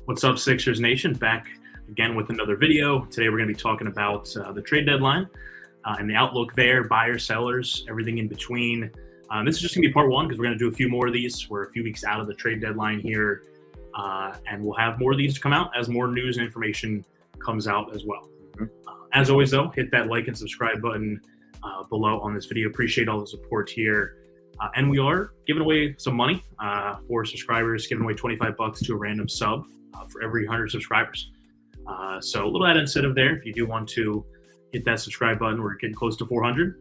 What's up, Sixers Nation? Back again with another video. Today we're going to be talking about the trade deadline and the outlook there, buyers, sellers, everything in between. This is just going to be part one because we're going to do a few more of these. We're a few weeks out of the trade deadline here, and we'll have more of these to come out as more news and information comes out as well. As always, though, hit that like and subscribe button below on this video. Appreciate all the support here. And we are giving away some money for subscribers, giving away $25 to a random sub for every 100 subscribers. So a little added incentive there if you do want to hit that subscribe button. We're getting close to 400.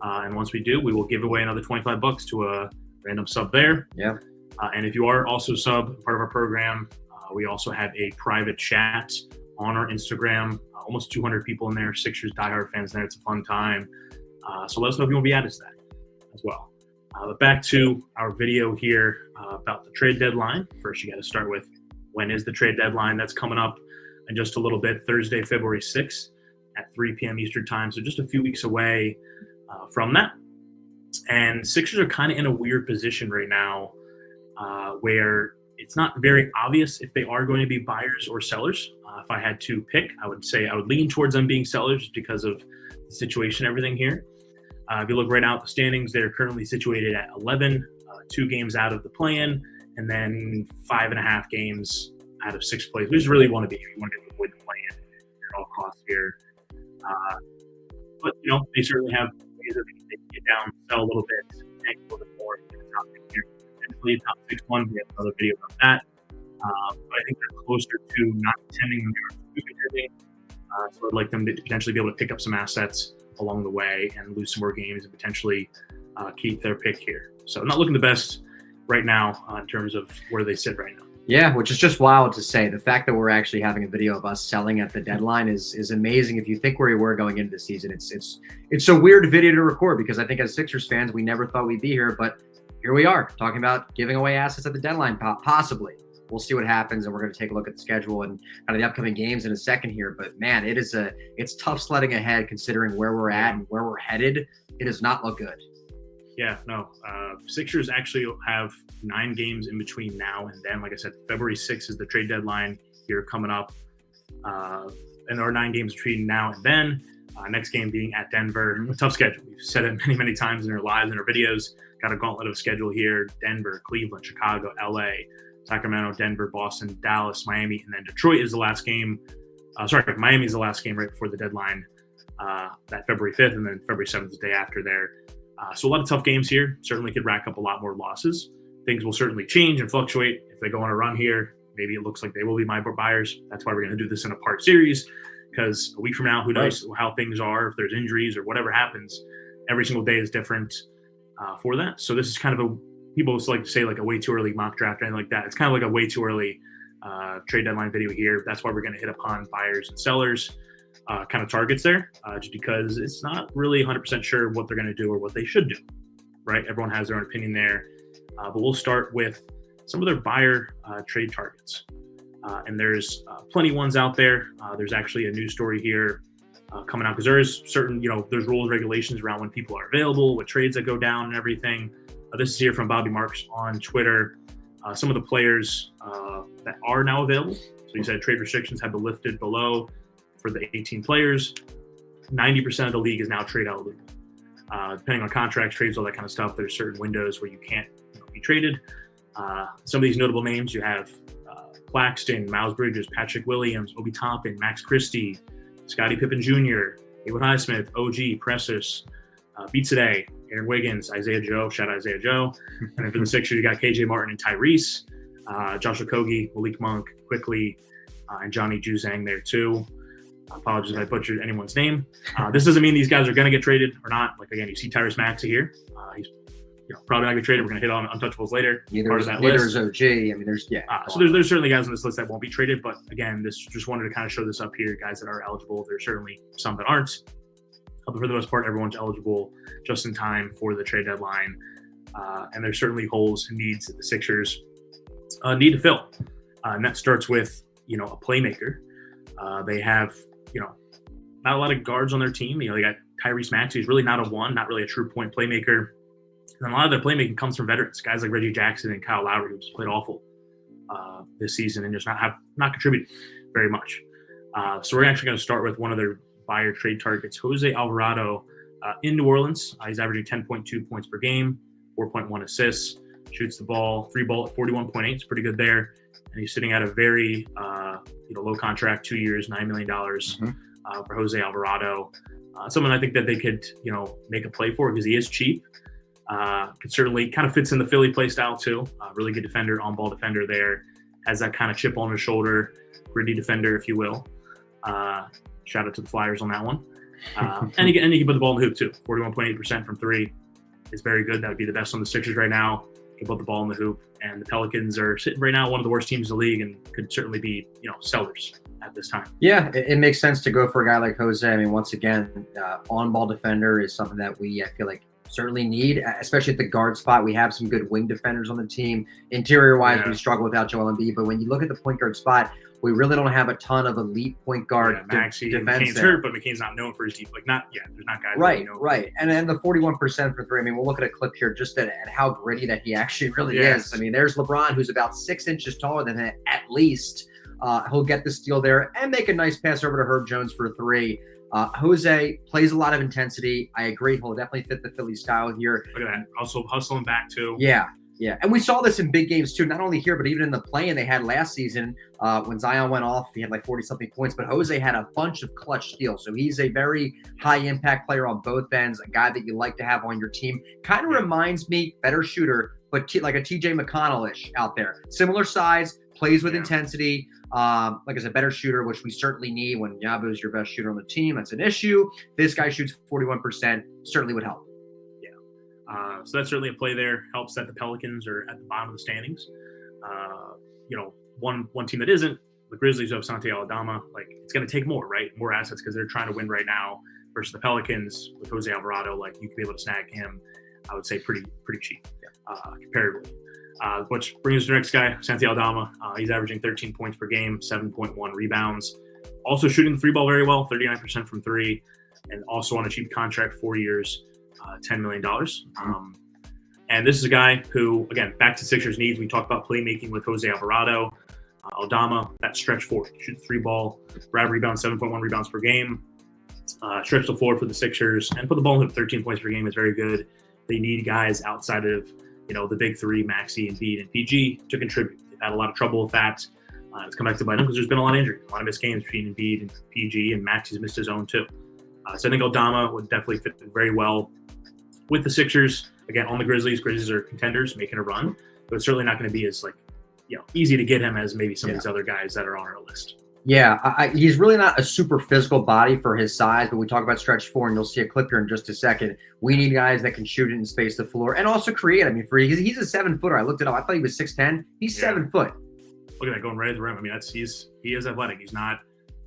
And once we do, we will give away another $25 to a random sub there. Yeah. And if you are also sub, part of our program, we also have a private chat on our Instagram. Almost 200 people in there, Sixers diehard fans there. It's a fun time. So let us know if you want to be added to that as well. But back to our video here about the trade deadline. First, you got to start with when is the trade deadline? That's coming up in just a little bit, Thursday, February 6th at 3 p.m. Eastern time. So just a few weeks away from that. And Sixers are kind of in a weird position right now where it's not very obvious if they are going to be buyers or sellers. If I had to pick, I would say I would lean towards them being sellers just because of the situation, everything here. If you look right now at the standings, they're currently situated at 11, 2 games out of the play-in, and then 5.5 games out of 6th place. We just really want to be here. We want to avoid the play-in at all costs here. But, you know, they certainly have ways that they can get down, sell a little bit, tank a little bit more. Top 6 here. Potentially top 6-1. We have another video about that. But I think they're closer to not contending than they are to contending. So I'd like them to potentially be able to pick up some assets along the way and lose some more games and potentially keep their pick here. So not looking the best right now in terms of where they sit right now. Yeah, which is just wild to say. The fact that we're actually having a video of us selling at the deadline is amazing. If you think where we were going into the season, it's a weird video to record because I think as Sixers fans, we never thought we'd be here, but here we are talking about giving away assets at the deadline, possibly. We'll see what happens, and we're going to take a look at the schedule and kind of the upcoming games in a second here. But man, it's tough sledding ahead considering where we're at and where we're headed. It does not look good. Yeah, no. Sixers actually have 9 games in between now and then. Like I said, February 6th is the trade deadline here coming up. And there are 9 games between now and then. Next game being at Denver. A tough schedule. We've said it many, many times in our lives and our videos. Got a gauntlet of schedule here. Denver, Cleveland, Chicago, LA, Sacramento, Denver, Boston, Dallas, Miami, and then Detroit is the last game. Miami is the last game right before the deadline, that February 5th, and then February 7th is the day after there. So a lot of tough games here. Certainly could rack up a lot more losses. Things will certainly change and fluctuate. If they go on a run here, maybe it looks like they will be my buyers. That's why we're going to do this in a part series, because a week from now, who knows how things are, if there's injuries or whatever happens. Every single day is different for that. So this is kind of people like to say like a way too early mock draft or anything like that. It's kind of like a way too early trade deadline video here. That's why we're going to hit upon buyers and sellers kind of targets there, just because it's not really 100% sure what they're going to do or what they should do, right? Everyone has their own opinion there. But we'll start with some of their buyer trade targets. And there's plenty of ones out there. There's actually a news story here coming out because there is certain, there's rules and regulations around when people are available, what trades that go down and everything. This is here from Bobby Marks on Twitter. Some of the players that are now available. So he said trade restrictions have been lifted below for the 18 players. 90% of the league is now trade eligible. Depending on contracts, trades, all that kind of stuff, there's certain windows where you can't be traded. Some of these notable names, you have Claxton, Miles Bridges, Patrick Williams, Obi Toppin, Max Christie, Scottie Pippen Jr., Haywood Highsmith, OG, Precious, Beats Today, Aaron Wiggins, Isaiah Joe, shout out Isaiah Joe. And then for the Sixers, you got KJ Martin and Tyrese, Josh Okogie, Malik Monk, Quickly, and Johnny Juzang there too. Apologies if I butchered anyone's name. This doesn't mean these guys are going to get traded or not. Like, again, you see Tyrese Maxey here. He's probably not going to get traded. We're going to hit on Untouchables later. Neither is OG. I mean, there's certainly guys on this list that won't be traded. But again, this just wanted to kind of show this up here. Guys that are eligible. There's certainly some that aren't. But for the most part, everyone's eligible just in time for the trade deadline. And there's certainly holes and needs that the Sixers need to fill. And that starts with, a playmaker. They have, not a lot of guards on their team. They got Tyrese Maxey, who's really not a one, not really a true point playmaker. And a lot of their playmaking comes from veterans, guys like Reggie Jackson and Kyle Lowry, who just played awful this season and just not contributed very much. So we're actually going to start with one of their buyer trade targets, Jose Alvarado in New Orleans. He's averaging 10.2 points per game, 4.1 assists, shoots the ball, free ball at 41.8. It's pretty good there. And he's sitting at a very low contract, 2 years, $9 million for Jose Alvarado. Someone I think that they could, make a play for because he is cheap. Could certainly kind of fits in the Philly play style too. Really good defender, on-ball defender there. Has that kind of chip on his shoulder, gritty defender, if you will. Shout out to the Flyers on that one. And you can put the ball in the hoop too. 41.8% from three is very good. That would be the best on the Sixers right now. Can put the ball in the hoop. And the Pelicans are sitting right now one of the worst teams in the league and could certainly be, sellers at this time. Yeah, it makes sense to go for a guy like Jose. I mean, once again, on-ball defender is something that I feel like certainly need, especially at the guard spot. We have some good wing defenders on the team. Interior-wise, we struggle without Joel Embiid. But when you look at the point guard spot, we really don't have a ton of elite point guard Maxey, defense. McCain's hurt, but McCain's not known for his deep. There's not guys. Right. And then the 41% for three. I mean, we'll look at a clip here just at how gritty that he actually really is. I mean, there's LeBron, who's about 6 inches taller than him at least. He'll get the steal there and make a nice pass over to Herb Jones for three. Jose plays a lot of intensity. I agree. He'll definitely fit the Philly style here. Look at that. Also hustling back too. Yeah. And we saw this in big games too, not only here, but even in the play-in they had last season when Zion went off. He had like 40-something points, but Jose had a bunch of clutch steals. So he's a very high-impact player on both ends, a guy that you like to have on your team. Kind of reminds me, better shooter, but like a TJ McConnell-ish out there. Similar size, plays with intensity. Like I said, better shooter, which we certainly need when Yabu is your best shooter on the team. That's an issue. This guy shoots 41%, certainly would help. So that's certainly a play there. Helps that the Pelicans are at the bottom of the standings. One team that isn't, the Grizzlies who have Santi Aldama, like it's going to take more, right? More assets because they're trying to win right now versus the Pelicans with Jose Alvarado. Like you could be able to snag him, I would say pretty cheap comparatively. Which brings us to the next guy, Santi Aldama. He's averaging 13 points per game, 7.1 rebounds. Also shooting the three ball very well, 39% from three, and also on a cheap contract, 4 years. $10 million. And this is a guy who, again, back to Sixers needs. We talked about playmaking with Jose Alvarado. Aldama, that stretch forward. Shoots three ball, grab rebounds, 7.1 rebounds per game. Stretch the floor for the Sixers and put the ball in 13 points per game is very good. They need guys outside of, the big three, Maxey, Embiid, and PG to contribute. They've had a lot of trouble with that. It's come back to bite them because there's been a lot of injuries, a lot of missed games between Embiid and PG, and Maxey's missed his own too. So I think Aldama would definitely fit very well with the Sixers. Again, on the Grizzlies. Grizzlies are contenders making a run, but it's certainly not going to be as easy to get him as maybe some of these other guys that are on our list. Yeah, he's really not a super physical body for his size, but we talk about stretch four, and you'll see a clip here in just a second. We need guys that can shoot it and space the floor and also create. I mean, he's a 7-footer. I looked it up. I thought he was 6'10". He's 7 foot. Look at that going right at the rim. I mean, he is athletic. He's not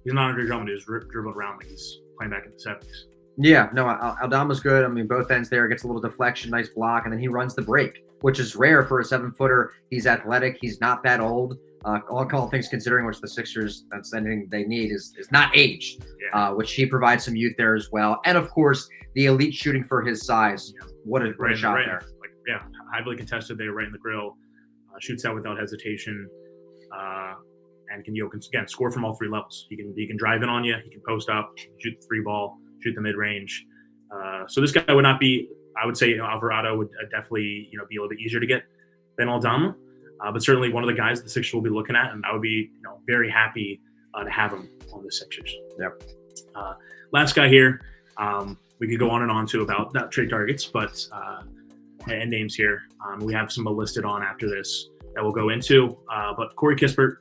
Andre Drummond who's dribbling around like he's playing back in the 70s. Yeah, no, Aldama's good. I mean, both ends there. Gets a little deflection, nice block, and then he runs the break, which is rare for a 7-footer. He's athletic. He's not that old. All things considering, which the Sixers, that's anything they need, is not age, which he provides some youth there as well. And, of course, the elite shooting for his size. What a great shot there. Highly contested there, right in the grill. Shoots out without hesitation. And can again score from all three levels. He can drive in on you. He can post up, shoot the three ball, shoot the mid range. So this guy would not be. I would say Alvarado would definitely be a little bit easier to get than Aldama, but certainly one of the guys the Sixers will be looking at, and I would be very happy to have him on the Sixers. Yep. Last guy here. We could go on and on to about not trade targets, but and names here. We have some listed on after this that we'll go into. But Corey Kispert.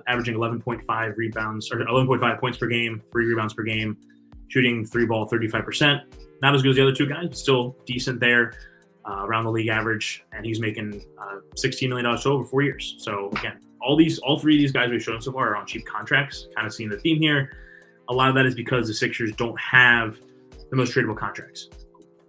Averaging 11.5 rebounds or 11.5 points per game, 3 rebounds per game, shooting three ball 35%. Not as good as the other two guys, but still decent there, around the league average. And he's making $16 million over 4 years. So again, all three of these guys we've shown so far are on cheap contracts. Kind of seeing the theme here. A lot of that is because the Sixers don't have the most tradable contracts.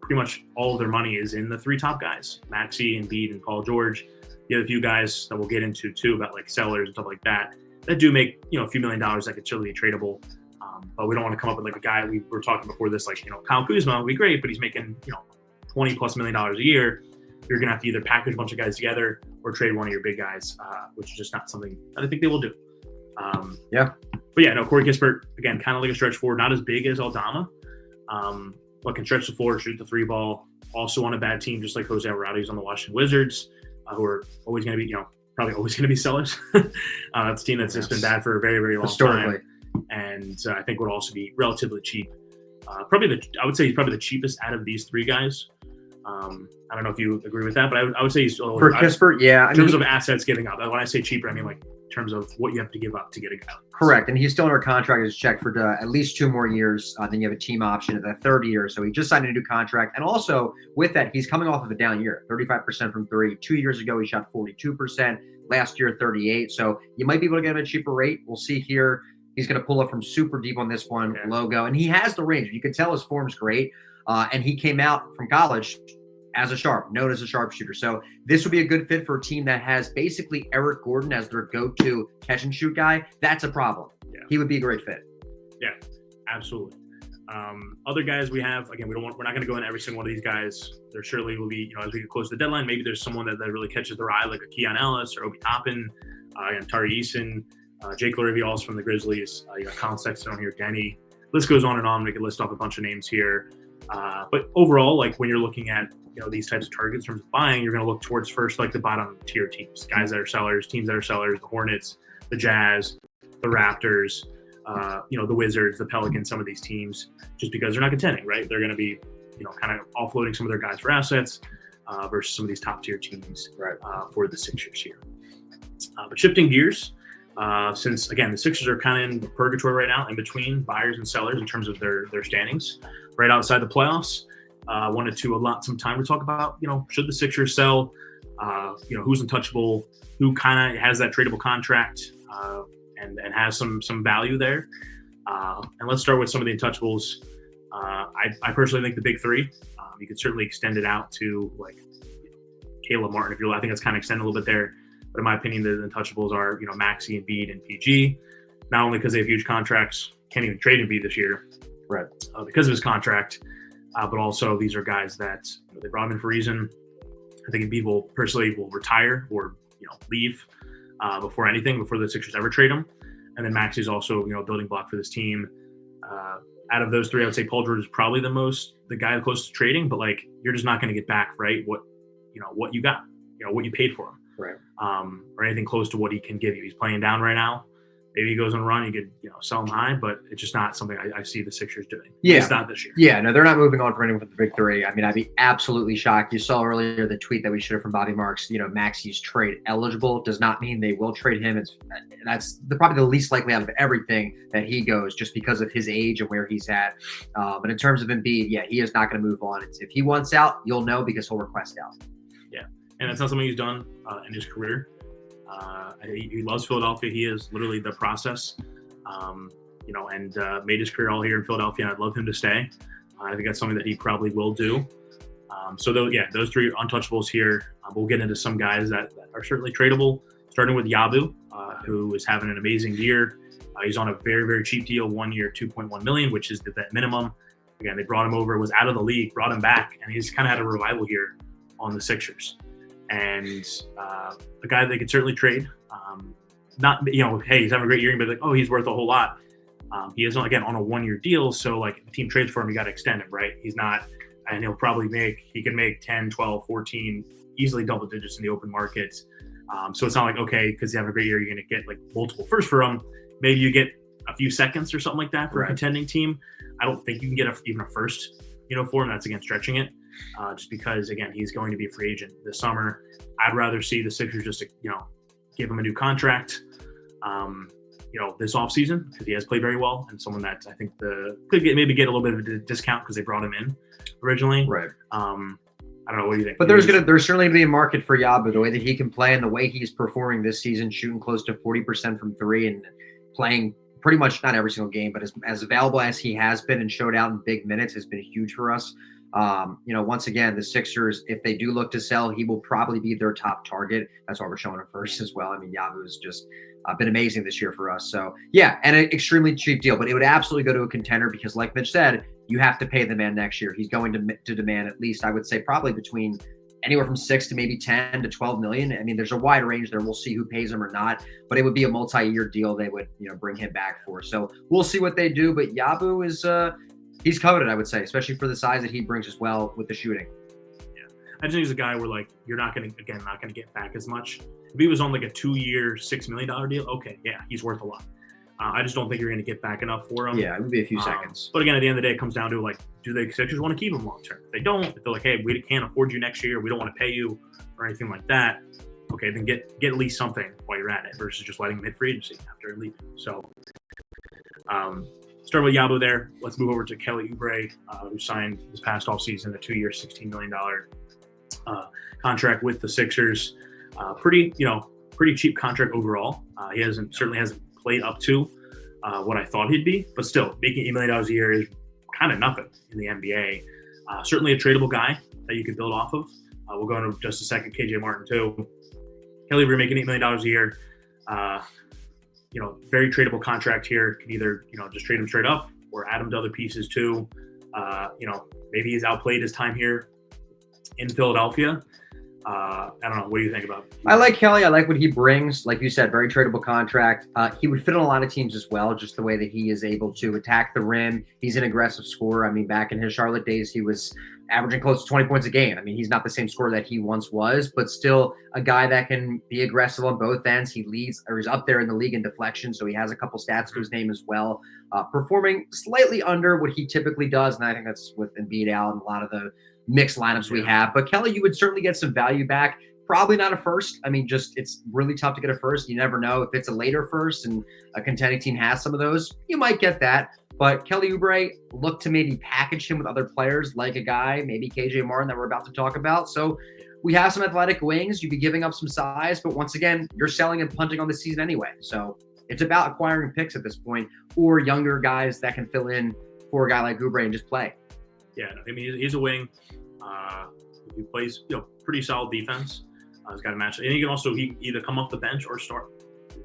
Pretty much all of their money is in the three top guys, Maxey, Embiid, and Paul George. The other few guys that we'll get into too about like sellers and stuff like that do make a few $1 million that could certainly be tradable, but we don't want to come up with like a guy we were talking before this, like Kyle Kuzma would be great, but he's making $20+ million a year. you're going to have to either package a bunch of guys together or trade one of your big guys, which is just not something that I think they will do. But yeah, no, Corey Kispert, again, kind of like a stretch forward, not as big as Aldama, but can stretch the floor, shoot the three ball. Also on a bad team, just like Jose Alvarado, who's on the Washington Wizards, who are always going to be, probably always going to be sellers. That's a team that's just been bad for a very, very long time. And I think would also be relatively cheap. I would say he's probably the cheapest out of these three guys. I don't know if you agree with that, but I would say he's for Kispert, yeah. In terms of assets giving up. When I say cheaper, I mean like in terms of what you have to give up to get a guy. Correct, and he's still under contract. Is checked for at least 2 more years. Then you have a team option at the third year, so he just signed a new contract. And also with that, he's coming off of a down year, 35% from three. 2 years ago, he shot 42%. Last year, 38%. So you might be able to get him at a cheaper rate. We'll see here. He's going to pull up from super deep on this one, logo, and he has the range. You can tell his form's great, and he came out from college as a sharp, known as a sharpshooter. So this would be a good fit for a team that has basically Eric Gordon as their go-to catch and shoot guy. That's a problem. Yeah. He would be a great fit. Yeah, absolutely. Other guys we have, again, we're not going to go into every single one of these guys. There surely will be, as we get close to the deadline, maybe there's someone that really catches their eye, like a Keon Ellis or Obi Toppin, Tari Eason, Jake Larivios from the Grizzlies. You got Colin Sexton on here, Denny. List goes on and on. We could list off a bunch of names here. But overall, like when you're looking at these types of targets in terms of buying, you're going to look towards first like the bottom tier teams, guys that are sellers, teams that are sellers, the Hornets, the Jazz, the Raptors, the Wizards, the Pelicans, some of these teams, just because they're not contending, right? They're going to be, kind of offloading some of their guys for assets versus some of these top tier teams for the Sixers here. But shifting gears, since again the Sixers are kind of in purgatory right now, in between buyers and sellers in terms of their standings, right outside the playoffs. Wanted to allot some time to talk about, should the Sixers sell? Who's untouchable? Who kind of has that tradable contract and has some value there? And let's start with some of the untouchables. I personally think the big three. You could certainly extend it out to like Caleb Martin if I think it's kind of extended a little bit there. But in my opinion, the untouchables are Maxey, Embiid, and PG. Not only because they have huge contracts, can't even trade Embiid this year, right? Because of his contract. But also these are guys that they brought him in for a reason. I think Embiid will retire or leave before the Sixers ever trade him. And then Maxey is also a building block for this team. Out of those three, I would say Paul George is probably the guy closest to trading. But like you're just not going to get back what you got, what you paid for him, right? Or anything close to what he can give you. He's playing down right now. Maybe he goes on a run, you could sell him high, but it's just not something I see the Sixers doing. Yeah. It's not this year. Yeah, no, they're not moving on for anyone from the big three. I mean, I'd be absolutely shocked. You saw earlier the tweet that we shared from Bobby Marks, Maxey's trade eligible. Does not mean they will trade him. That's probably the least likely out of everything that he goes just because of his age and where he's at. But in terms of Embiid, yeah, he is not going to move on. If he wants out, you'll know because he'll request out. Yeah, and that's not something he's done in his career. He loves Philadelphia. He is literally the process, and made his career all here in Philadelphia. And I'd love him to stay. I think that's something that he probably will do. Those three untouchables here. We'll get into some guys that are certainly tradable, starting with Yabu, who is having an amazing year. He's on a very, very cheap deal, 1 year, $2.1 million, which is the vet minimum. Again, they brought him over, was out of the league, brought him back, and he's kind of had a revival here on the Sixers. And a guy they could certainly trade. Hey, he's having a great year, but like, oh, he's worth a whole lot. He is again on a 1 year deal, so like if the team trades for him, you got to extend him, right? He's not, and he can make 10, 12, 14, easily double digits in the open market. So it's not like, okay, because you have a great year, you're going to get like multiple firsts for him. Maybe you get a few seconds or something like that for a contending team. I don't think you can get even a first, for him. That's again stretching it. Just because, again, he's going to be a free agent this summer. I'd rather see the Sixers just, give him a new contract, this offseason because he has played very well and someone that I think could get a little bit of a discount because they brought him in originally. Right. I don't know. What do you think? But there's certainly going to be a market for Yabu, the way that he can play and the way he's performing this season, shooting close to 40% from three and playing pretty much not every single game, but as available as he has been and showed out in big minutes has been huge for us. Once again, the Sixers, if they do look to sell, he will probably be their top target. That's why we're showing him first as well. I mean, Yabu has just been amazing this year for us. So yeah, and an extremely cheap deal, but it would absolutely go to a contender because like Mitch said, you have to pay the man next year. He's going to demand at least, I would say probably between anywhere from 6 to maybe 10 to 12 million. I mean, there's a wide range there. We'll see who pays him or not, but it would be a multi-year deal they would, bring him back for. So we'll see what they do. But Yabu is he's coveted, I would say, especially for the size that he brings as well with the shooting. Yeah, I just think he's a guy where like you're not gonna get back as much. If he was on like a 2-year, $6 million deal, okay, yeah, he's worth a lot. I just don't think you're going to get back enough for him. Yeah, it would be a few seconds. But again, at the end of the day, it comes down to like, do the Sixers want to keep him long term? If they don't, if they're like, hey, we can't afford you next year, we don't want to pay you or anything like that. Okay, then get at least something while you're at it versus just letting him hit free agency after leaving. So, start with Yabu there. Let's move over to Kelly Oubre, who signed this past offseason a 2-year, $16 million contract with the Sixers. Pretty cheap contract overall. He certainly hasn't played up to what I thought he'd be, but still making $8 million a year is kind of nothing in the NBA. Certainly a tradable guy that you could build off of. We'll go into just a second. KJ Martin too. Kelly Oubre making $8 million a year. Very tradable contract here. Could either just trade him straight up or add him to other pieces too. Maybe he's outplayed his time here in Philadelphia. I don't know. What do you think about it? I like Kelly. I like what he brings. Like you said, very tradable contract. He would fit on a lot of teams as well, just the way that he is able to attack the rim. He's an aggressive scorer. I mean, back in his Charlotte days, he was averaging close to 20 points a game. I mean, he's not the same scorer that he once was, but still a guy that can be aggressive on both ends. He leads, or he's up there in the league in deflection, so he has a couple stats to his name as well. Performing slightly under what he typically does, and I think that's with Embiid out and a lot of the mixed lineups we have. But Kelly, you would certainly get some value back. Probably not a first. I mean, it's really tough to get a first. You never know if it's a later first and a contending team has some of those. You might get that. But Kelly Oubre, look to maybe package him with other players like a guy, maybe KJ Martin that we're about to talk about. So we have some athletic wings. You'd be giving up some size. But once again, you're selling and punting on the season anyway. So it's about acquiring picks at this point or younger guys that can fill in for a guy like Oubre and just play. Yeah, I mean, he's a wing. He plays, pretty solid defense. He's got a match, and he can also either come off the bench or start.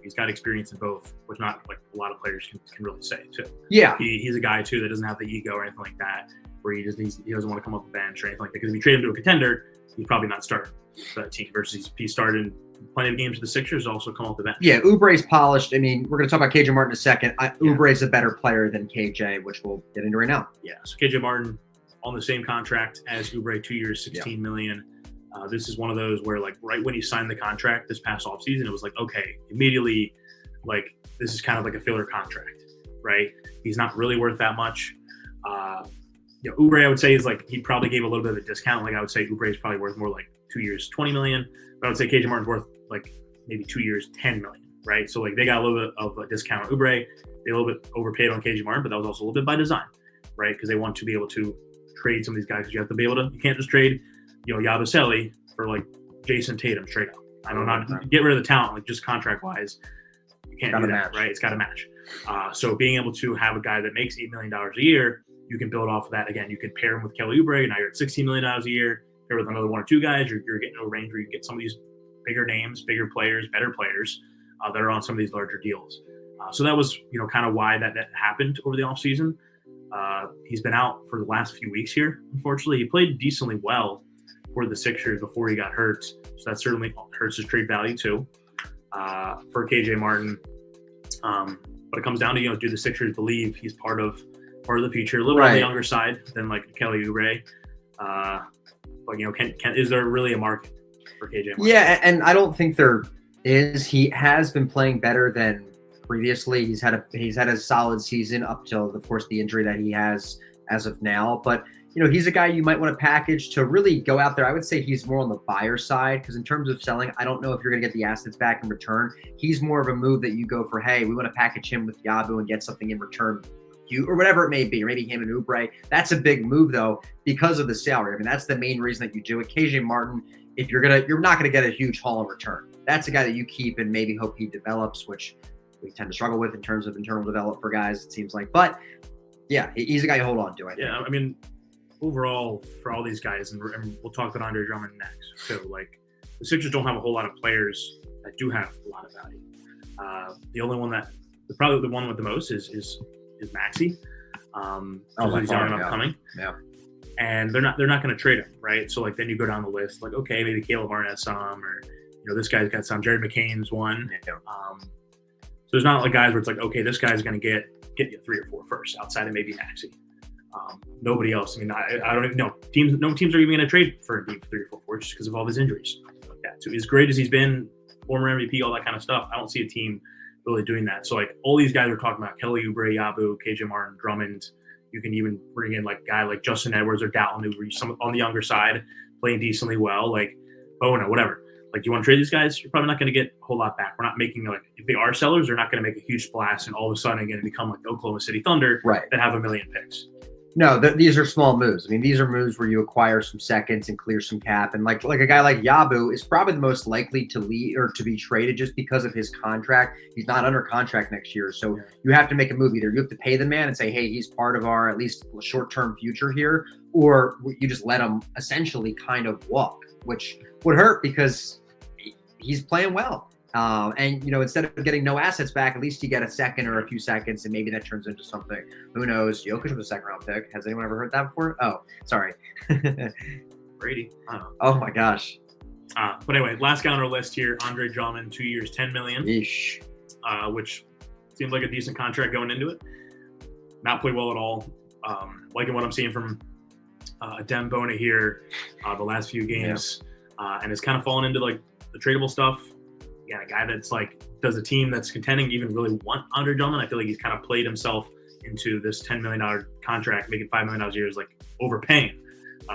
He's got experience in both, which not like a lot of players can really say too. Yeah, he's a guy too that doesn't have the ego or anything like that, where he doesn't want to come off the bench or anything like that. Because if you trade him to a contender, he's probably not starting for that team. Versus he started plenty of games with the Sixers, also come off the bench. Yeah, Oubre's polished. I mean, we're going to talk about KJ Martin in a second. Oubre's a better player than KJ, which we'll get into right now. Yeah, so KJ Martin on the same contract as Oubre, 2 years, $16 million. This is one of those where, like, right when he signed the contract this past offseason, it was like, okay, immediately, like, this is kind of like a filler contract, right? He's not really worth that much. Oubre, I would say, is like, he probably gave a little bit of a discount. Like, I would say Oubre is probably worth more like 2 years, $20 million. But I would say KJ Martin's worth like maybe 2 years, $10 million, right? So, like, they got a little bit of a discount on Oubre. They a little bit overpaid on KJ Martin, but that was also a little bit by design, right? Because they want to be able to trade some of these guys. You have to be able to, you can't just trade, Yabusele for like Jason Tatum straight up. I don't know, get rid of the talent, like just contract wise, you can't do that, right? It's got to match. So being able to have a guy that makes $8 million a year, you can build off of that. Again, you could pair him with Kelly Oubre. Now you're at $16 million a year. Pair with another one or two guys, you're getting to a range where you get some of these bigger names, bigger players, better players that are on some of these larger deals. So that was, kind of why that happened over the offseason. He's been out for the last few weeks here, unfortunately. He played decently well for the Sixers before he got hurt, so that certainly hurts his trade value too for KJ Martin. But it comes down to, do the Sixers believe he's part of the future, a little bit on the younger side than like Kelly Oubre. But is there really a market for KJ Martin? Yeah, and I don't think there is. He has been playing better than previously. He's had a solid season up till, of course, the injury that he has as of now. But he's a guy you might want to package to really go out there. I would say he's more on the buyer side because in terms of selling, I don't know if you're going to get the assets back in return. He's more of a move that you go for, hey, we want to package him with Yabu and get something in return, or whatever it may be, or maybe him and Oubre. That's a big move though because of the salary. I mean, that's the main reason that you do it. KJ Martin, if you're not going to get a huge haul in return. That's a guy that you keep and maybe hope he develops, which we tend to struggle with in terms of internal development for guys, it seems like. But yeah, he's a guy you hold on to, I think. Yeah, I mean, overall, for all these guys, and we'll talk about Andre Drummond next. So, like, the Sixers don't have a whole lot of players that do have a lot of value. The only one probably the one with the most is Maxey. He's young and upcoming. Yeah. and they're not going to trade him, right? So like then you go down the list, like okay, maybe Caleb Arnett some, or this guy's got some. Jared McCain's one. So there's not like guys where it's like okay, this guy's going to get you 3 or 4 first outside of maybe Maxey. Nobody else. I mean, I don't even know. No teams are even going to trade for a deep 3 or 4 just because of all his injuries like that. So as great as he's been, former MVP, all that kind of stuff, I don't see a team really doing that. So like all these guys we're talking about, Kelly Oubre, Yabu, KJ Martin, Drummond. You can even bring in like a guy like Justin Edwards or Dalton, who are some on the younger side, playing decently well, like Bona, whatever. Like you want to trade these guys, you're probably not going to get a whole lot back. We're not making like if they are sellers, they're not going to make a huge splash and all of a sudden going to become like the Oklahoma City Thunder that have 1 million picks. No, these are small moves. I mean, these are moves where you acquire some seconds and clear some cap. And like a guy like Yabu is probably the most likely to leave or to be traded just because of his contract. He's not under contract next year. So you have to make a move. Either you have to pay the man and say, hey, he's part of our at least short-term future here, or you just let him essentially kind of walk, which would hurt because he's playing well. And, instead of getting no assets back, at least you get a second or a few seconds, and maybe that turns into something. Who knows? Jokic was a 2nd round pick. Has anyone ever heard that before? Oh, sorry. Brady. I don't know. Oh, my gosh. But anyway, last guy on our list here, Andre Drummond, 2 years, $10 million. Yeesh. Which seems like a decent contract going into it. Not played well at all. Liking what I'm seeing from Dem Bona here the last few games. And it's kind of fallen into like the tradable stuff. Yeah, a guy that's like does a team that's contending even really want Andre Drummond. I feel like he's kind of played himself into this $10 million contract, making $5 million a year is like overpaying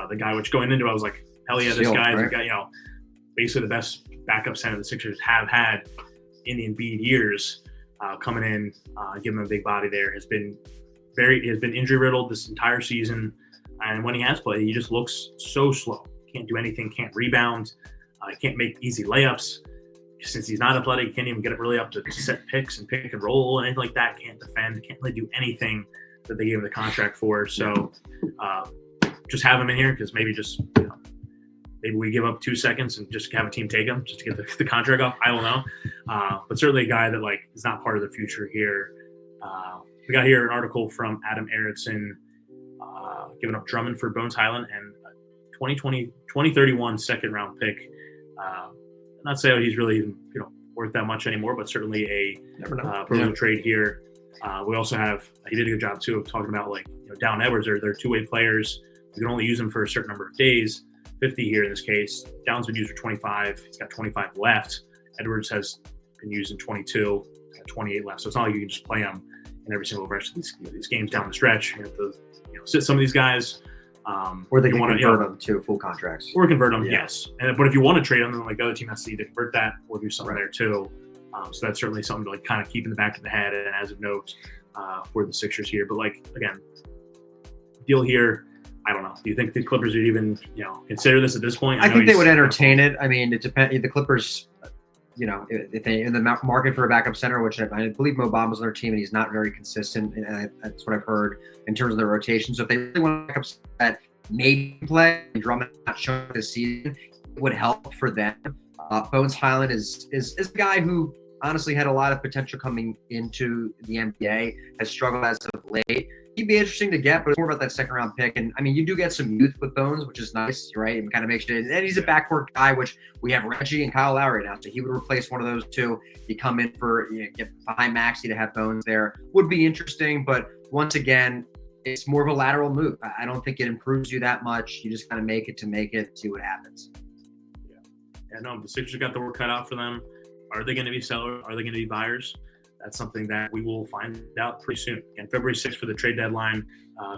the guy. Which going into, I was like, hell yeah, this guy is a guy, basically the best backup center the Sixers have had in the Embiid years. Coming in, giving him a big body there has been injury riddled this entire season, and when he has played, he just looks so slow. Can't do anything, can't rebound, can't make easy layups. Since he's not athletic, he can't even get it really up to set picks and pick and roll and anything like that. Can't defend, can't really do anything that they gave him the contract for. So just have him in here because maybe maybe we give up 2 seconds and just have a team take him just to get the contract off. I don't know. But certainly a guy that like is not part of the future here. We got here an article from Adam Aronson giving up Drummond for Bones Highland and a 2031 2nd round pick. Not say he's really even worth that much anymore, but certainly a proposal trade here. We also have he did a good job too of talking about like Down Edwards are they're 2-way players. You can only use them for a certain number of days, 50 here in this case. Down's been used for 25. He's got 25 left. Edwards has been used in 22. He's got 28 left. So it's not like you can just play him in every single rest of these games down the stretch. You have to sit some of these guys. Or they can convert them to full contracts. Or convert them, yes. But if you want to trade them, then like the other team has to either convert that or do something there too. So that's certainly something to like kind of keep in the back of the head and as a note for the Sixers here. But like again, deal here. I don't know. Do you think the Clippers would even consider this at this point? I think they would entertain it. I mean, it depends. The Clippers, if they in the market for a backup center, which I believe Mo Bamba's on their team, and he's not very consistent. And that's what I've heard in terms of their rotation. So if they really want to backup that maybe play, Drummond not showing this season, it would help for them. Bones Highland is a guy who honestly had a lot of potential coming into the NBA, has struggled as of late. He'd be interesting to get, but it's more about that 2nd round pick. And I mean, you do get some youth with Bones, which is nice, right? And kind of makes it. And he's a backcourt guy, which we have Reggie and Kyle Lowry now, so he would replace one of those two. You come in for get behind Maxey to have Bones there would be interesting, but once again, it's more of a lateral move. I don't think it improves you that much. You just kind of make it, see what happens. Yeah, no, the Sixers got the work cut out for them. Are they going to be sellers? Are they going to be buyers? That's something that we will find out pretty soon. Again, February 6th for the trade deadline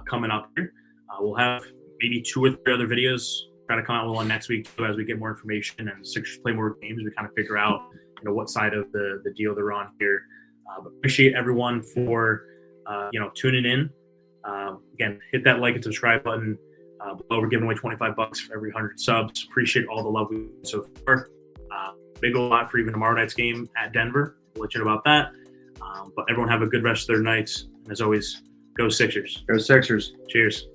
coming up here. We'll have maybe 2 or 3 other videos try to come out with one next week too, as we get more information and the Sixers play more games. We kind of figure out what side of the deal they're on here. But appreciate everyone for tuning in. Again, hit that like and subscribe button. Below, we're giving away $25 for every 100 subs. Appreciate all the love we've so far. Big old lot for even tomorrow night's game at Denver. We'll let you know about that. But everyone have a good rest of their nights. And as always, go Sixers. Go Sixers. Cheers.